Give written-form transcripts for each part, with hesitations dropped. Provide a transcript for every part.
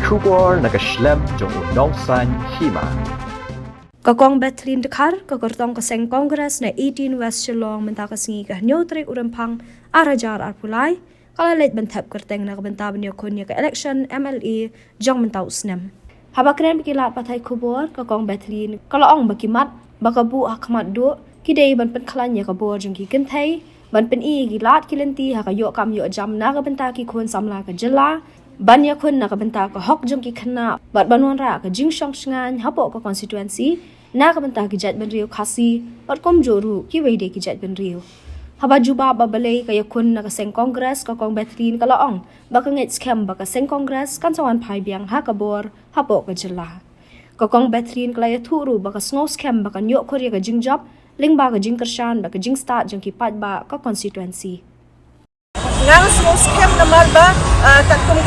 Kubor nakaslem jong unongsan hima. Kakong Bethlin Dekar, kakortong kaseng Kongres na 18 West Shillong mentakasngi ka nyotrik urampang arajar arpulay, kalalit bantap kerteng na kabantaban niya kunya ka election MLA jong mentau snem. Habakren bikilat patay kubor, kakong Bethlin, kalaong bakimat, bakabu akamat do, kidei ban penkhalanya kabor jong kikentay, ban pen gilat kilenti hakayo kam yo jam na kabantaki kun samla ka jela, banya kun na kabanta ka hok jong ki khana bat banwan ra ka jing shong shngan hapo ka constituency na kabanta ki jat ben riu khasi bat kom joru ki weide ki jat ben riu haba juba babale ka yakun na ka seng congress ka kong Bethlin ka laong baka ngit scam baka seng congress kan sawan phai biang ha ka bor hapo ka jela ka kong Bethlin ka ya thuru baka snow scam baka nyo khoria ka jing job ling ba ka jing kershan baka jing start jong ki pat ba ka constituency ngang small scam naman ba tatung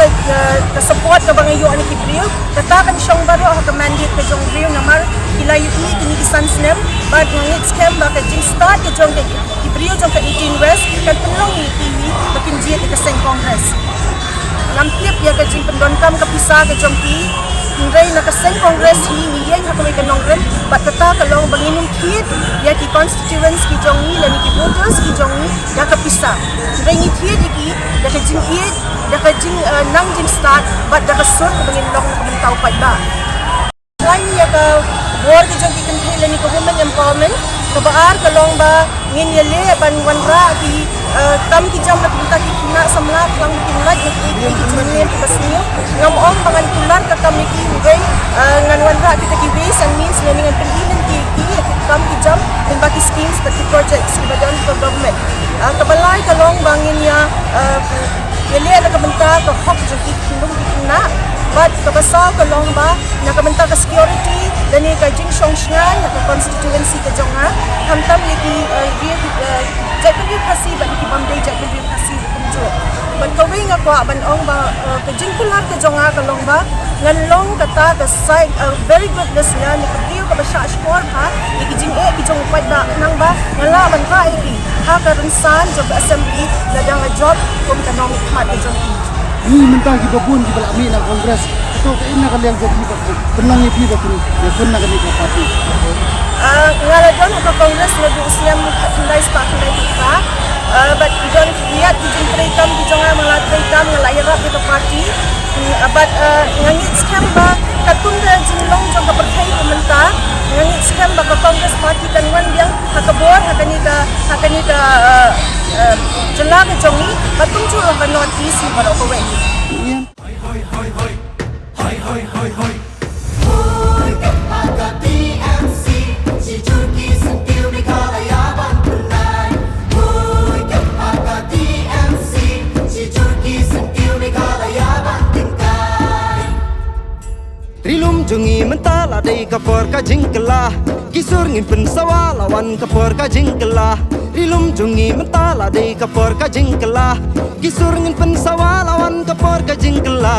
ka support ka bangayo ani kibriyo katakan siyang baro ka mandate ka jong riyo naman kilayo ni kinigisan snem but ngit scam ba ka jing start ka jong kibriyo jong ka 18 west kan penlong ni TV makin jiat ka seng congress namtip ya ka jing pendontam ka pisa ka jong ki Nray nakaseng congress ni yang hakaway kanongren but tata kalong banginong kit ya ki constituents ki jong ni lani ki voters ki jong ni ya kapisa Nray ni kit iki ya ka jing it ya ka jing nang jing start but ya ka sur ka bangin long ka bantau pa ba lain ya ka war ki jong ki kanthai lani ka women empowerment kabaar kalong ba ngin ya le ban wanra ki tam ki jam na punta ki kina samla lang kinlaj ni ki jingin basniyo ngam ong bangan kular ka tam ni ki ngay ngan wanra kita ki ways and means na ngan pilihan ki tam ki jam din baki schemes that ki projects ki badan ka government kabalay kalong bangin ya le na kabanta ka hok jo ki kinung ki kina but kabasaw kalong ba nakabanta ka security dani ka jing shong shngan ka constituency ka jonga hamtam ni ki jatbir khasi ba ki bamdei jatbir khasi kumjo ban kawing ako ban ong ba ka jing kular ka jonga kalong ba ngan long kata ka side very good listener ni kiyo ka ba sha score ha ni ki jing ki jong pat da nang ba ngala ban ka iki ha ka runsan job assembly na dang job kum tanong mat ka jong ni mentang ki babun ki balami na kongres to ka ina kaliang jadi ba penang ni pi ba kini ya kunna ka ni ka parti ngala don ka kongres na du islam ka tindai spa ka ka but don lihat di jing tretam di jonga mala tretam ngala ira ka parti but ngangit scam ba katunda jinglong jong ka partai pementa ngangit scam ba ka kongres parti kan wan biang hakabor hakani ka jela ka jongi batung chu ka north east ba ko we Rilum jungi mentala dei kapor ka jingkela kisur ngin pen sawalawan kapor ka jingkela Rilum jungi mentala dei kapor ka jingkela kisur ngin pen sawalawan kapor ka jingkela